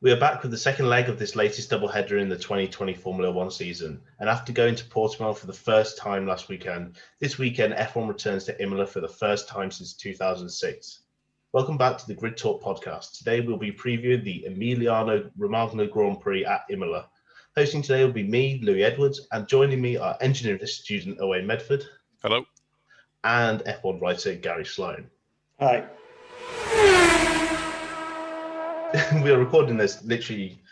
We are back with the second leg of this latest doubleheader in the 2020 Formula One season. And after going to Portimao for the first time last weekend, this weekend F1 returns to Imola for the first time since 2006. Welcome back to the Grid Talk podcast. Today we'll be previewing the Emilia Romagna Grand Prix at Imola. Hosting today will be me, Louis Edwards, and joining me are engineering student Owain Medford. Hello. And F1 writer Garry Sloan. Hi. We are recording this literally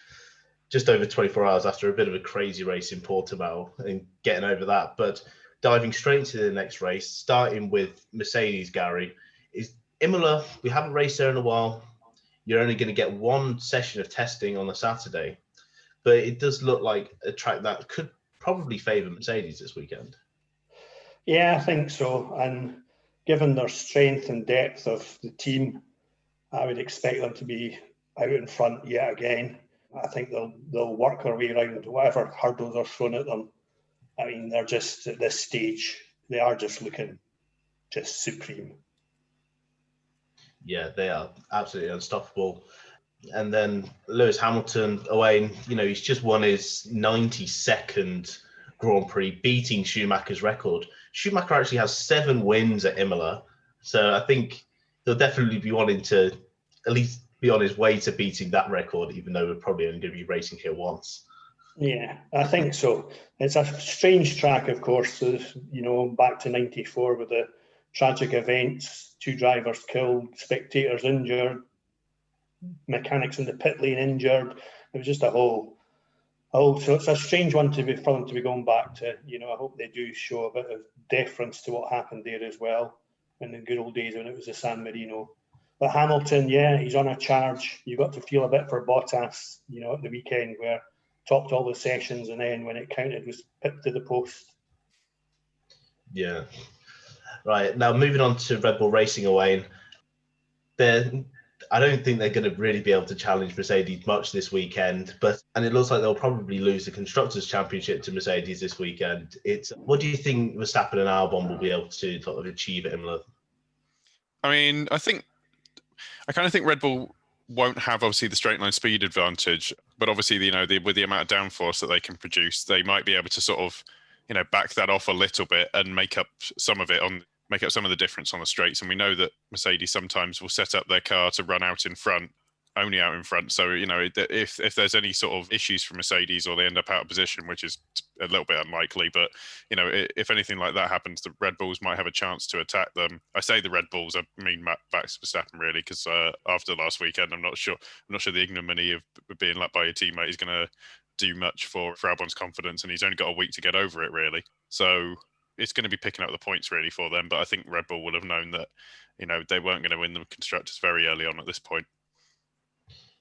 just over 24 hours after a bit of a crazy race in Portimao and getting over that. But diving straight into the next race, starting with Mercedes, Garry, is Imola. We haven't raced there in a while. You're only going to get one session of testing on a Saturday, but it does look like a track that could probably favour Mercedes this weekend. Yeah, I think so. And given their strength and depth of the team, I would expect them to be out in front yet again. I think they'll work their way around whatever hurdles are thrown at them. I mean, they're just at this stage, they are just looking just supreme. Yeah, they are absolutely unstoppable. And then Lewis Hamilton, Owain, he's just won his 92nd Grand Prix, beating Schumacher's record. Schumacher actually has 7 wins at Imola, so I think he'll definitely be wanting to at least be on his way to beating that record, even though we're probably only going to be racing here once. Yeah, I think so. It's a strange track, of course, back to 94 with the tragic events, 2 drivers killed, spectators injured, mechanics in the pit lane injured. It was just a whole so it's a strange one for them to be going back to. I hope they do show a bit of deference to what happened there as well in the good old days when it was the San Marino. But Hamilton, yeah, he's on a charge. You got to feel a bit for Bottas, at the weekend where topped all the sessions and then when it counted was pipped to the post. Yeah. Right, now moving on to Red Bull Racing, Owain. I don't think they're going to really be able to challenge Mercedes much this weekend, and it looks like they'll probably lose the Constructors' Championship to Mercedes this weekend. What do you think Verstappen and Albon will be able to sort of achieve at Imola? I mean, I kind of think Red Bull won't have obviously the straight line speed advantage, but obviously, with the amount of downforce that they can produce, they might be able to sort of, back that off a little bit and make up some of the difference on the straights. And we know that Mercedes sometimes will set up their car to run only out in front. So, if there's any sort of issues for Mercedes or they end up out of position, which is a little bit unlikely, but, if anything like that happens, the Red Bulls might have a chance to attack them. I say the Red Bulls, I mean Max Verstappen really, because after last weekend, I'm not sure the ignominy of being lapped by a teammate is going to do much for Albon's confidence, and he's only got a week to get over it really. So it's going to be picking up the points really for them, but I think Red Bull will have known that, they weren't going to win the Constructors very early on at this point.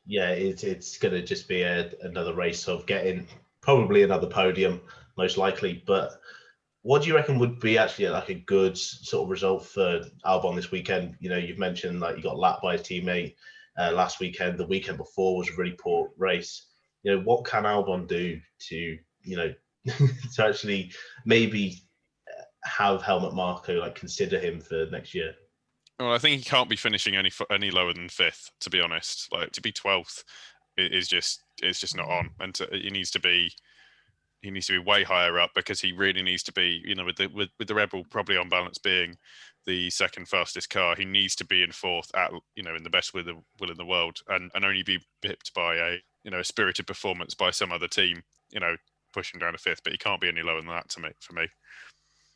Yeah, it's going to just be another race of getting probably another podium, most likely. But what do you reckon would be actually like a good sort of result for Albon this weekend? You've mentioned like you got lapped by a teammate last weekend. The weekend before was a really poor race. What can Albon do to, to actually maybe have Helmut Marko consider him for next year? Well, I think he can't be finishing any lower than 5th, to be honest. To be 12th is just not on, and he needs to be way higher up, because he really needs to be, with the Red Bull probably on balance being the second fastest car, he needs to be in 4th at in the best will in the world, and only be pipped by a spirited performance by some other team, pushing down to 5th. But he can't be any lower than that for me.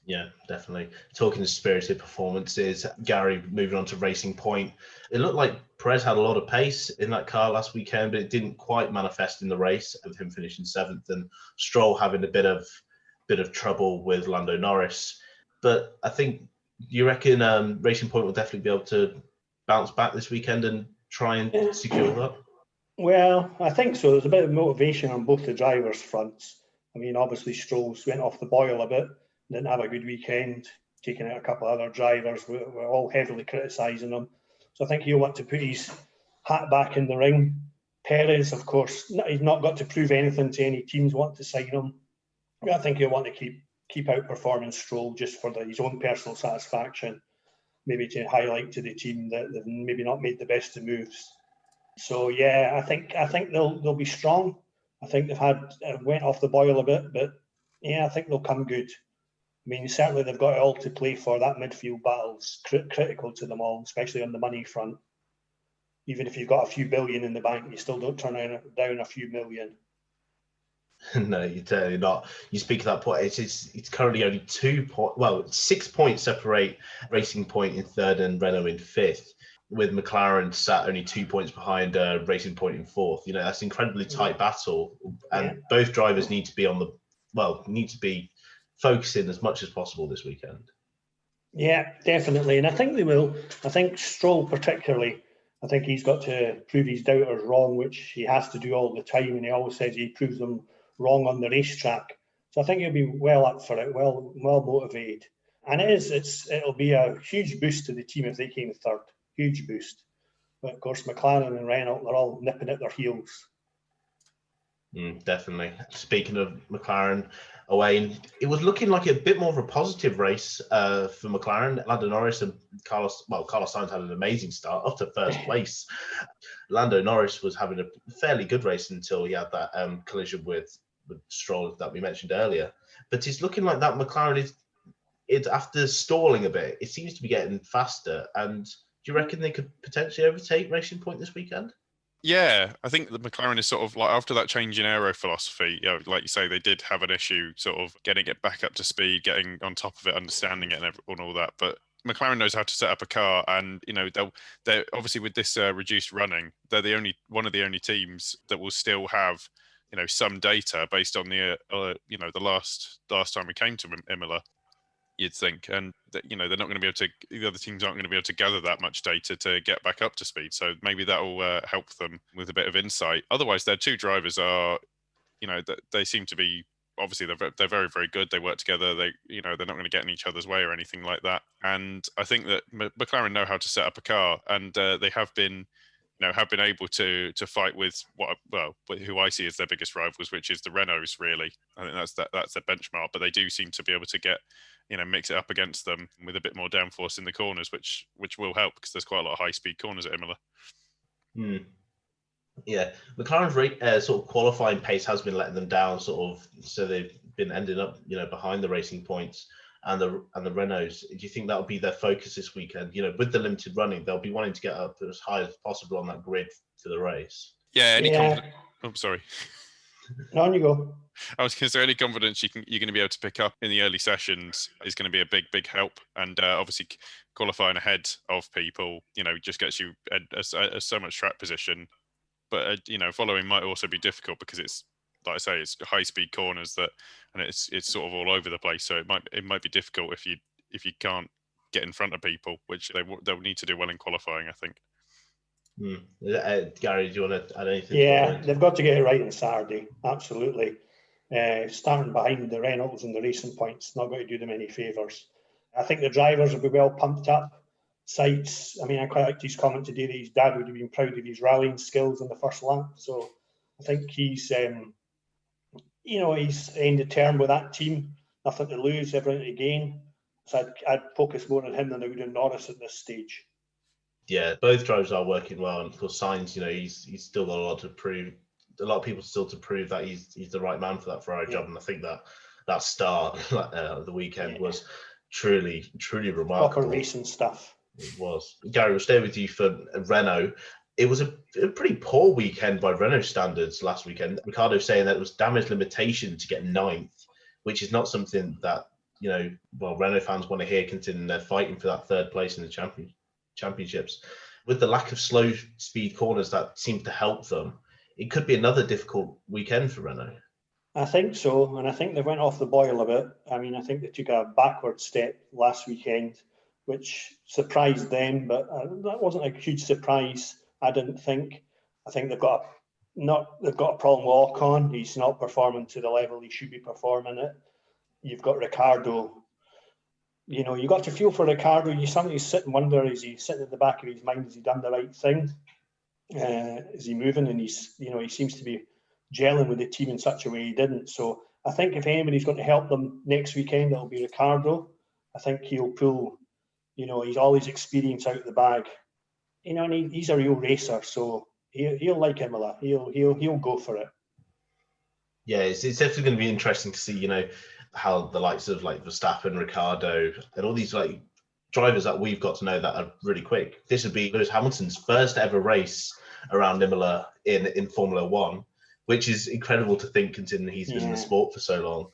Yeah, definitely. Talking to spirited performances, Garry, moving on to Racing Point. It looked like Perez had a lot of pace in that car last weekend, but it didn't quite manifest in the race, with him finishing 7th and Stroll having a bit of trouble with Lando Norris. But I think, you reckon Racing Point will definitely be able to bounce back this weekend and try and secure that? Well, I think so. There's a bit of motivation on both the drivers' fronts. I mean, obviously Stroll's went off the boil a bit. Didn't have a good weekend, taking out a couple of other drivers. We're all heavily criticising him. So I think he'll want to put his hat back in the ring. Perez, of course, he's not got to prove anything to any teams wanting to sign him. I think he'll want to keep outperforming Stroll just for his own personal satisfaction, maybe to highlight to the team that they've maybe not made the best of moves. So yeah, I think they'll be strong. I think they've had went off the boil a bit, but yeah, I think they'll come good. I mean, certainly they've got it all to play for. That midfield battle's critical to them all, especially on the money front. Even if you've got a few billion in the bank, you still don't turn down a few million. No, you're totally not. You speak of that point. It's currently only 6 points separate Racing Point in third and Renault in fifth, with McLaren sat only 2 points behind Racing Point in fourth. You know, that's an incredibly tight battle, and both drivers need to be focusing as much as possible this weekend. Yeah, definitely, and I think they will. I think Stroll particularly. I think he's got to prove his doubters wrong, which he has to do all the time, and he always says he proves them wrong on the racetrack. So I think he'll be well up for it, well motivated. And it'll be a huge boost to the team if they came third. Huge boost. But of course, McLaren and Renault, they're all nipping at their heels. Definitely. Speaking of McLaren, Owain, it was looking like a bit more of a positive race for McLaren. Lando Norris and Carlos Sainz had an amazing start up to first place. Lando Norris was having a fairly good race until he had that collision with Stroll that we mentioned earlier. But it's looking like that McLaren is after stalling a bit, it seems to be getting faster. And do you reckon they could potentially overtake Racing Point this weekend? Yeah, I think the McLaren is sort of like after that change in aero philosophy, like you say, they did have an issue sort of getting it back up to speed, getting on top of it, understanding it and all that. But McLaren knows how to set up a car, and they're obviously with this reduced running, they're one of the only teams that will still have some data based on the the last time we came to Imola. You'd think, and they're not going to be able to. The other teams aren't going to be able to gather that much data to get back up to speed. So maybe that will help them with a bit of insight. Otherwise, their two drivers are, they seem to be obviously they're very, very good. They work together. They're not going to get in each other's way or anything like that. And I think that McLaren know how to set up a car, and they have been able to fight with who I see as their biggest rivals, which is the Renaults. Really, I think that's their benchmark. But they do seem to be able to get mix it up against them with a bit more downforce in the corners, which will help because there's quite a lot of high speed corners at Imola. Yeah, McLaren's sort of qualifying pace has been letting them down, so they've been ending up behind the Racing Points and the Renaults. Do you think that will be their focus this weekend? With the limited running, they'll be wanting to get up as high as possible on that grid for the race. Yeah. Sorry. On you go. I was going to say, any confidence you're going to be able to pick up in the early sessions is going to be a big help. And obviously qualifying ahead of people, just gets you so much track position. But, following might also be difficult because it's, like I say, it's high speed corners and it's sort of all over the place. So it might be difficult if you can't get in front of people, which they'll need to do well in qualifying, I think. Garry, do you want to add anything? Yeah, they've got to get it right on Saturday. Absolutely. Starting behind the Reynolds and the Racing Points, not going to do them any favours. I think the drivers will be well pumped up. Sites, I quite liked his comment today that his dad would have been proud of his rallying skills in the first lap. So I think he's, he's ended term with that team. Nothing to lose, everything to gain. So I'd focus more on him than I would on Norris at this stage. Yeah, both drivers are working well, and of course Sainz, he's still got a lot to prove. A lot of people still to prove that he's the right man for that Ferrari job, and I think that start of the weekend was truly remarkable. Proper racing stuff. It was. Garry, we'll stay with you for Renault. It was a pretty poor weekend by Renault standards last weekend. Ricciardo saying that it was damage limitation to get 9th, which is not something that Renault fans want to hear, considering they're fighting for that third place in the championships. With the lack of slow speed corners that seems to help them, it could be another difficult weekend for Renault. I think so, and I think they went off the boil a bit. I think they took a backward step last weekend, which surprised them, but that wasn't a huge surprise, I didn't think. I think they've got a problem with Ocon. He's not performing to the level he should be performing at. You've got Ricciardo. You got to feel for Ricciardo. You sometimes sit and wonder, is he sitting at the back of his mind, has he done the right thing? Is he moving? And he seems to be gelling with the team in such a way he didn't. So I think if anybody's going to help them next weekend, it'll be Ricciardo. I think he'll pull, he's all his experience out of the bag. And he's a real racer, so he'll like Imola. He'll go for it. Yeah, it's definitely going to be interesting to see, how the likes of like Verstappen, Ricardo, and all these like drivers that we've got to know that are really quick. This would be Lewis Hamilton's first ever race around Imola in Formula One, which is incredible to think considering he's been in the sport for so long.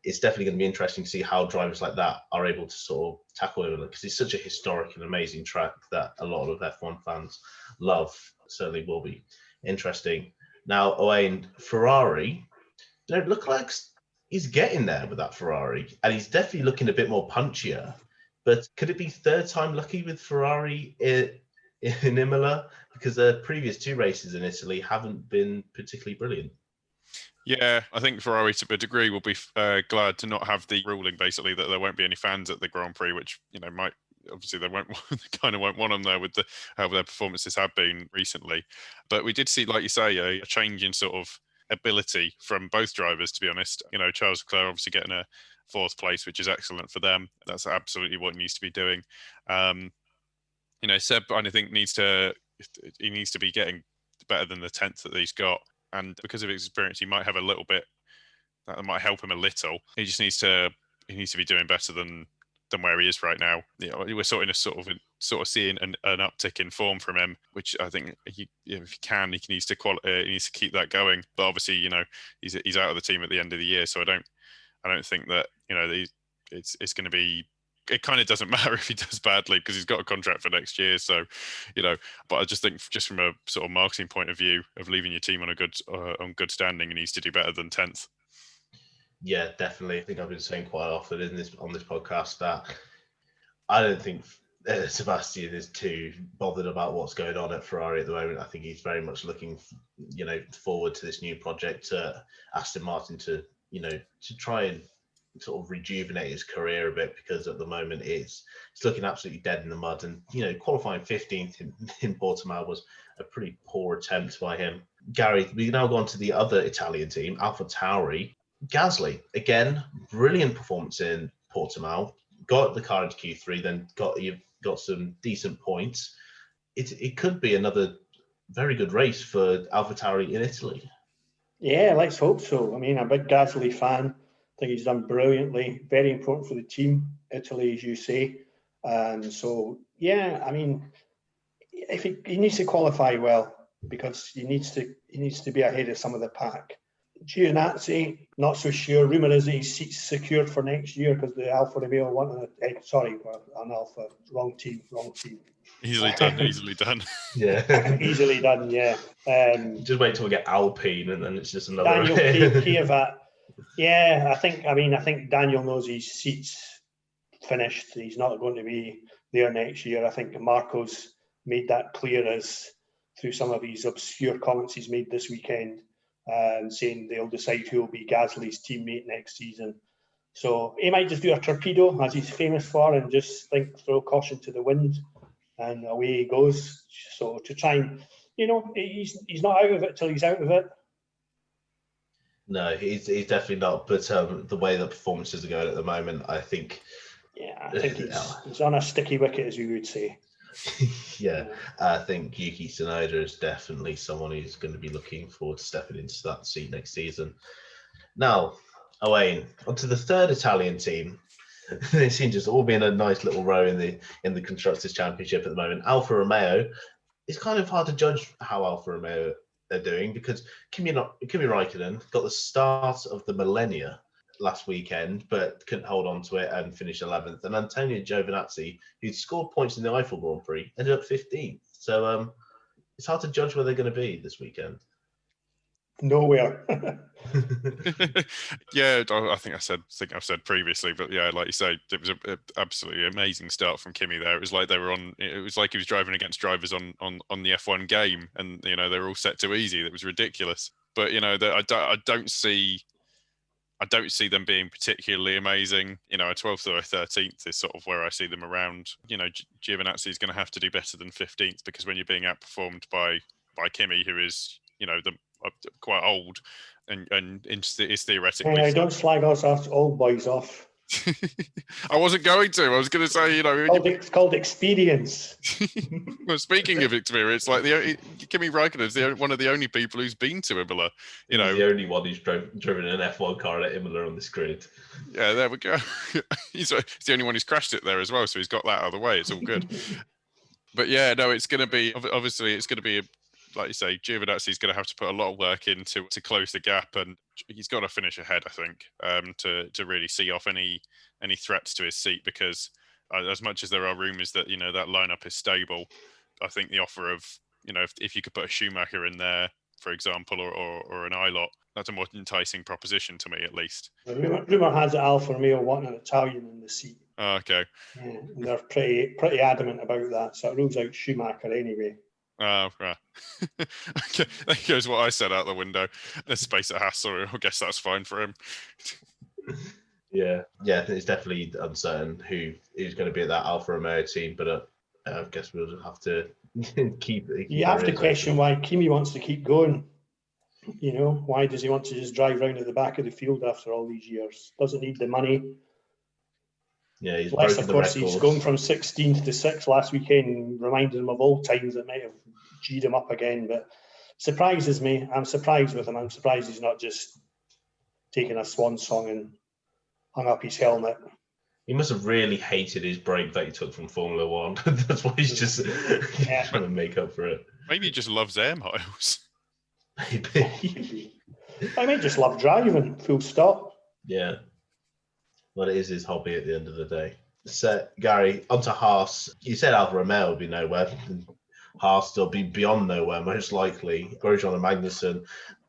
It's definitely going to be interesting to see how drivers like that are able to sort of tackle Imola, because it's such a historic and amazing track that a lot of F1 fans love. Certainly will be interesting. Now, Owain, Ferrari, it look like he's getting there with that Ferrari, and he's definitely looking a bit more punchier. But could it be third time lucky with Ferrari in Imola? Because the previous two races in Italy haven't been particularly brilliant. Yeah, I think Ferrari to a degree will be glad to not have the ruling basically that there won't be any fans at the Grand Prix, which might obviously they won't kind of won't want them there with how their performances have been recently. But we did see, like you say, a change in sort of ability from both drivers, to be honest. Charles Leclerc obviously getting a fourth place, which is excellent for them. That's absolutely what he needs to be doing. Seb, I think needs to be getting better than the 10th that he's got, and because of his experience, he might have a little bit that might help him a little. He just needs to be doing better than where he is right now. We're sort of seeing an uptick in form from him, which I think if he needs to keep that going. But obviously, he's out of the team at the end of the year, so I don't think that it's going to be. It kind of doesn't matter if he does badly because he's got a contract for next year. So, but I just think just from a sort of marketing point of view of leaving your team on a good standing, he needs to do better than 10th. Yeah, definitely. I think I've been saying quite often on this podcast that I don't think Sebastian is too bothered about what's going on at Ferrari at the moment. I think he's very much looking, forward to this new project, Aston Martin, to try and sort of rejuvenate his career a bit, because at the moment it's looking absolutely dead in the mud. And qualifying 15th in Portimao was a pretty poor attempt by him. Gary, we now go on to the other Italian team, AlphaTauri. Gasly, again, brilliant performance in Portimao. Got the car into Q3, then got some decent points. It could be another very good race for AlphaTauri in Italy. Yeah, let's hope so. I mean, I'm a big Gasly fan. I think he's done brilliantly. Very important for the team, Italy, as you say. So, yeah, I mean, if he needs to qualify well, because he needs to be ahead of some of the pack. Giovinazzi, not so sure. Rumour is that his seat's secured for next year because the Alfa Romeo wrong team. Easily done. Yeah. Easily done, yeah. Just wait till we get Alpine and then it's just another... Daniel Kvyat. Yeah, I think Daniel knows his seat's finished. He's not going to be there next year. I think Marco's made that clear through some of his obscure comments he's made this weekend. Saying they'll decide who will be Gasly's teammate next season. So he might just do a torpedo, as he's famous for, and just throw caution to the wind, and away he goes. So to try and, he's not out of it till he's out of it. No, he's definitely not. But the way the performances are going at the moment, I think... Yeah, I think he's on a sticky wicket, as you would say. Yeah, I think Yuki Tsunoda is definitely someone who's going to be looking forward to stepping into that seat next season. Now, Owain, onto the third Italian team. They seem to all be in a nice little row in the Constructors' Championship at the moment. Alfa Romeo. It's kind of hard to judge how Alfa Romeo are doing, because Kimi Raikkonen got the start of the millennia last weekend, but couldn't hold on to it and finished 11th. And Antonio Giovinazzi, who'd scored points in the Eiffel Grand Prix, ended up 15th. So it's hard to judge where they're going to be this weekend. Nowhere. Yeah, I think I've said previously, but yeah, like you say, it was an absolutely amazing start from Kimi there. It was like he was driving against drivers on the F1 game, and they were all set too easy. It was ridiculous. But I don't see them being particularly amazing. A 12th or a 13th is sort of where I see them around. Giovinazzi is going to have to do better than 15th, because when you're being outperformed by Kimi, who is quite old and is theoretically... Don't slag us old boys off. I wasn't going to. I was going to say, It's called experience. Well, speaking of experience, like Kimi Räikkönen's one of the only people who's been to Imola. He's the only one who's driven an F1 car at Imola on this grid. Yeah, there we go. He's the only one who's crashed it there as well, so he's got that out of the way. It's all good. But yeah, no, it's going to be obviously it's going to be like you say, Giovinazzi's going to have to put a lot of work in to close the gap, and he's got to finish ahead, I think, to really see off any threats to his seat. Because as much as there are rumours that that lineup is stable, I think the offer of if you could put a Schumacher in there, for example, or an Ilott, that's a more enticing proposition to me, at least. The rumour has it Alfa Romeo wanting an Italian in the seat. Oh, okay. Yeah, and they're pretty adamant about that, so it rules out Schumacher anyway. Oh, right. Okay, there goes what I said out the window. There's space at Haas, so I guess that's fine for him. Yeah, it's definitely uncertain who's going to be at that Alfa Romeo team, but I guess we'll just have to keep you have to question why Kimi wants to keep going. Why does he want to just drive round at the back of the field after all these years? Doesn't need the money. Yeah, he's less, of course, he's going from 16th to 6th last weekend, reminded him of old times that might have G'd him up again. But surprises me. I'm surprised with him. I'm surprised he's not just taken a swan song and hung up his helmet. He must have really hated his break that he took from Formula One. That's why he's just trying to make up for it. Maybe he just loves air miles. Maybe. I might just love driving, full stop. Yeah. Well, it is his hobby at the end of the day. So, Gary, onto Haas. You said Alfa Romeo would be nowhere. Haas will be beyond nowhere, most likely. Grosjean and Magnussen,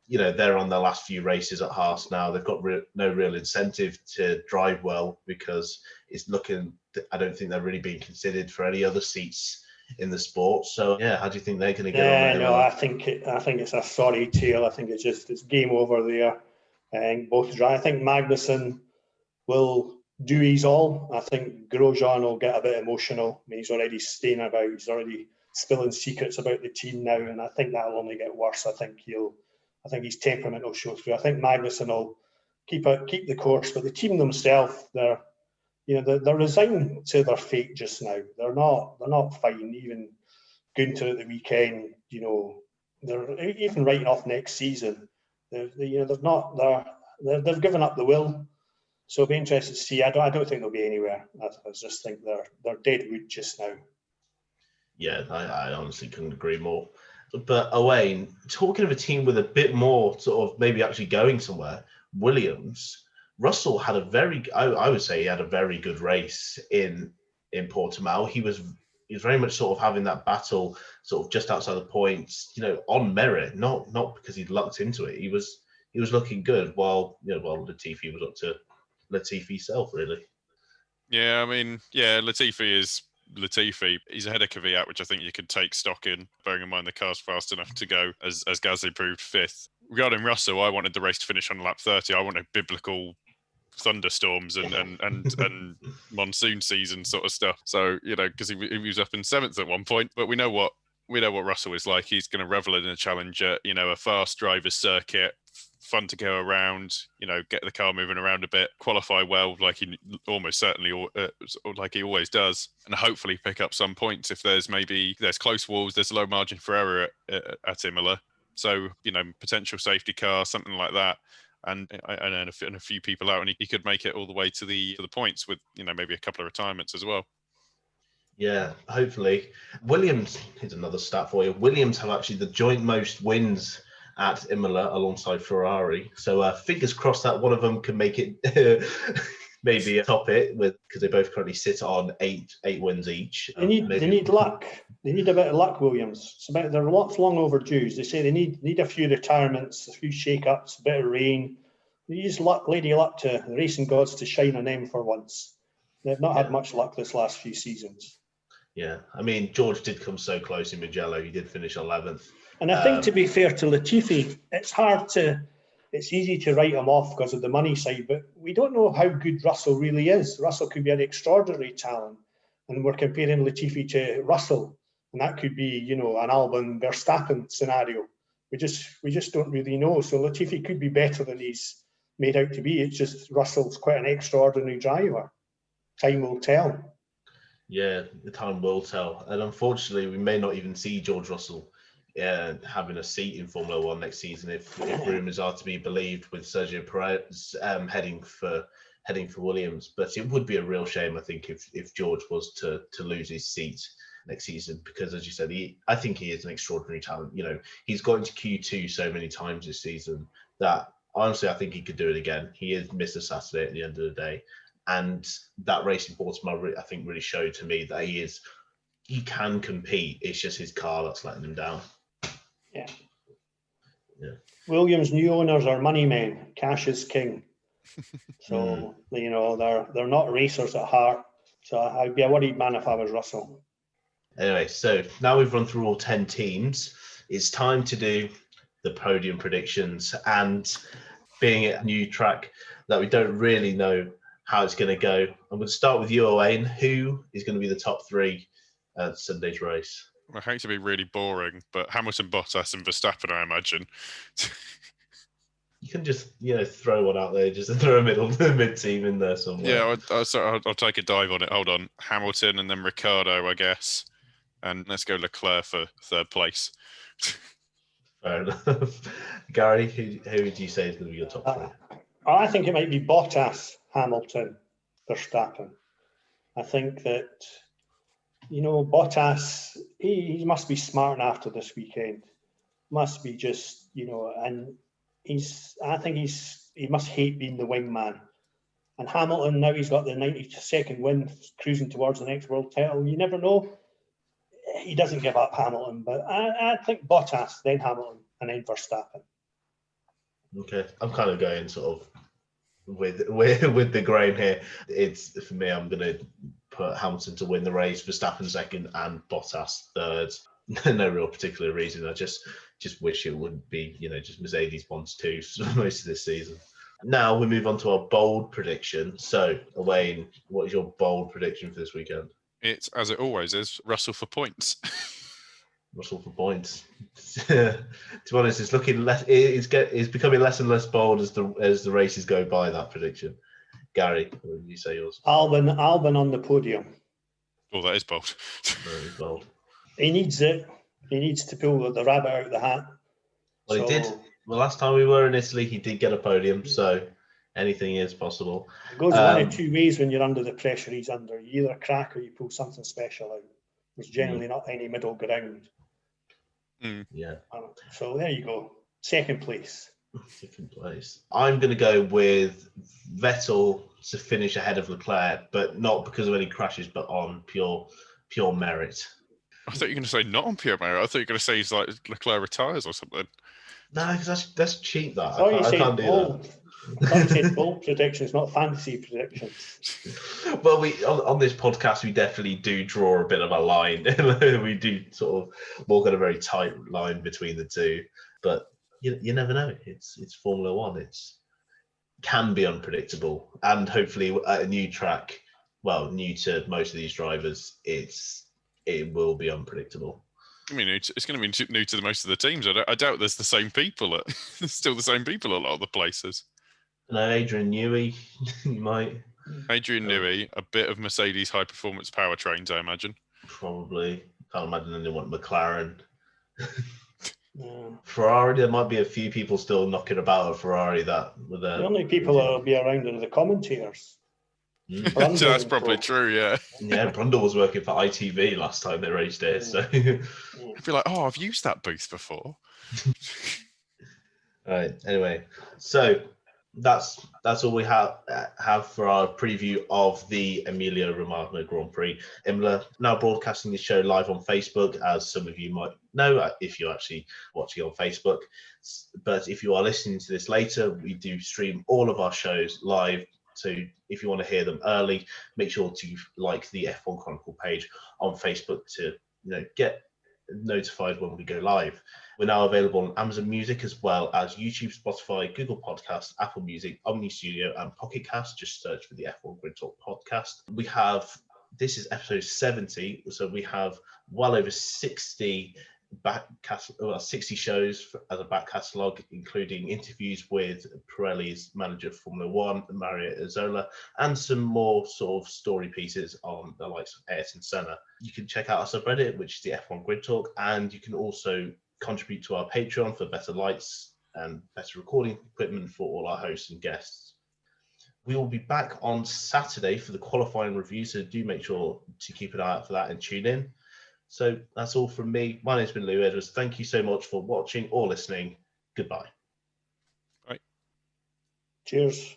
they're on their last few races at Haas now. They've got no real incentive to drive well because it's looking, I don't think they're really being considered for any other seats in the sport. So, yeah, how do you think they're going to get on? No, I think it's a sorry tale. I think it's game over there. I think Magnussen will do his all. I think Grosjean will get a bit emotional. I mean, he's already he's already spilling secrets about the team now, and I think that'll only get worse. I think his temperament will show through. I think Magnussen will keep the course, but the team themselves, they're resigned to their fate just now. They're not fine. Even Gunter at the weekend, they're even writing off next season. They've given up the will. So it'll be interesting to see. I don't think they'll be anywhere. I just think they're dead wood just now. Yeah, I honestly couldn't agree more. But Owain, talking of a team with a bit more sort of maybe actually going somewhere, Williams, Russell had I would say he had a very good race in Portimao. He was very much sort of having that battle sort of just outside the points, on merit, not because he'd lucked into it. He was looking good while Latifi was up to Latifi self, really. Yeah, I mean, Latifi is Latifi. He's ahead of Kvyat, which I think you could take stock in, bearing in mind the car's fast enough to go, as Gasly proved 5th. Regarding Russell, I wanted the race to finish on lap 30. I wanted biblical thunderstorms and monsoon season sort of stuff. So, because he was up in 7th at one point, but we know what Russell is like. He's going to revel in a challenge at, a fast driver's circuit, fun to go around, get the car moving around a bit, qualify well, like he almost certainly, like he always does, and hopefully pick up some points if there's close walls, there's a low margin for error at Imola. So, potential safety car, something like that. And a few people out, and he could make it all the way to the points with, maybe a couple of retirements as well. Yeah, hopefully. Williams, here's another stat for you. Williams have actually the joint most wins at Imola alongside Ferrari. So fingers crossed that one of them can make it, maybe top it, because they both currently sit on eight wins each. They need luck. They need a bit of luck, Williams. They're lots long overdue. They say they need a few retirements, a few shake-ups, a bit of rain. They use luck, lady luck, to the racing gods to shine on them for once. They've not had much luck this last few seasons. Yeah, I mean, George did come so close in Mugello. He did finish 11th. And I think, to be fair to Latifi, it's easy to write him off because of the money side, but we don't know how good Russell really is. Russell could be an extraordinary talent, and we're comparing Latifi to Russell, and that could be, an Albon Verstappen scenario. We just don't really know. So Latifi could be better than he's made out to be. It's just Russell's quite an extraordinary driver. Time will tell. Yeah, the time will tell. And unfortunately, we may not even see George Russell having a seat in Formula One next season if rumours are to be believed, with Sergio Perez heading for Williams. But it would be a real shame, I think, if George was to lose his seat next season, because, as you said, I think he is an extraordinary talent. You know, he's got into Q2 so many times this season that honestly, I think he could do it again. He has missed a Saturday at the end of the day. And that race in Portimao, I think, really showed to me that he can compete. It's just his car that's letting him down. Yeah. Yeah. Williams' new owners are money men. Cash is king. So, you know, they're not racers at heart. So I'd be a worried man if I was Russell. Anyway, so now we've run through all 10 teams. It's time to do the podium predictions. And being a new track that we don't really know how it's going to go, I'm going to start with you, Owain. Who is going to be the top three at Sunday's race? I hate to be really boring, but Hamilton, Bottas, and Verstappen, I imagine. You can just, throw one out there, just throw a mid team in there somewhere. Yeah, I'll take a dive on it. Hold on. Hamilton and then Ricciardo, I guess. And let's go Leclerc for third place. Fair enough. Gary, who would you say is going to be your top three? I think it might be Bottas, Hamilton, Verstappen. I think that, Bottas, he must be smart after this weekend. Must be just, and he must hate being the wingman. And Hamilton, now he's got the 92nd win, cruising towards the next world title. You never know. He doesn't give up, Hamilton, but I think Bottas, then Hamilton, and then Verstappen. Okay, I'm kind of going sort of with the grain here. It's, for me, I'm going to put Hamilton to win the race, Verstappen second, and Bottas third. No real particular reason. I just wish it wouldn't be, just Mercedes 1-2 most of this season. Now we move on to our bold prediction. So, Owain, what is your bold prediction for this weekend? It's, as it always is, Russell for points. Russell for points. To be honest, it's looking less. It's becoming less and less bold as the races go by. That prediction, Gary, what would you say yours? Albon on the podium. Oh, that is bold. Very bold. He needs it. He needs to pull the rabbit out of the hat. Well, he did. The last time we were in Italy, he did get a podium. So anything is possible. It goes one of two ways when you're under the pressure he's under. You either crack or you pull something special out. There's generally not any middle ground. Yeah. So there you go. Second place. I'm going to go with Vettel to finish ahead of Leclerc, but not because of any crashes, but on pure merit. I thought you were going to say not on pure merit. I thought you were going to say he's like Leclerc retires or something. No, because that's cheap. That I can't do that. I thought you said bold predictions, not fantasy predictions. Well, we on this podcast we definitely do draw a bit of a line. We do sort of walk on a very tight line between the two, but you never know. It's Formula One. It can be unpredictable, and hopefully at a new track, well, new to most of these drivers, it will be unpredictable. I mean, it's going to be new to most of the teams. I doubt there's the same people. There's still the same people a lot of the places. No, Adrian Newey, you might. Adrian Newey, a bit of Mercedes high-performance powertrains, I imagine. Probably. Can't imagine anyone McLaren. Yeah. Ferrari, there might be a few people still knocking about at Ferrari that with the only people that will be around are the commentators. That's probably true, yeah. Yeah, Brundle was working for ITV last time they raced here, so I'd be like, oh, I've used that booth before. Right. Anyway, so that's all we have for our preview of the Emilia Romagna Grand Prix. Imola now broadcasting this show live on Facebook, as some of you might know if you're actually watching on Facebook. But if you are listening to this later, we do stream all of our shows live. So if you want to hear them early, make sure to like the F1 Chronicle page on Facebook to get notified when we go live. We're now available on Amazon Music as well as YouTube, Spotify, Google Podcasts, Apple Music, Omni Studio, and Pocket Cast. Just search for the F1 Grid Talk podcast. This is episode 70, so we have well over 60 well, 60 shows as a back catalogue, including interviews with Pirelli's manager of Formula One, Mario Isola, and some more sort of story pieces on the likes of Ayrton Senna. You can check out our subreddit, which is the F1 Grid Talk, and you can also contribute to our Patreon for better lights and better recording equipment for all our hosts and guests. We will be back on Saturday for the qualifying review, so do make sure to keep an eye out for that and tune in. So that's all from me. My name's been Lou Edwards. Thank you so much for watching or listening. Goodbye. Bye. Cheers.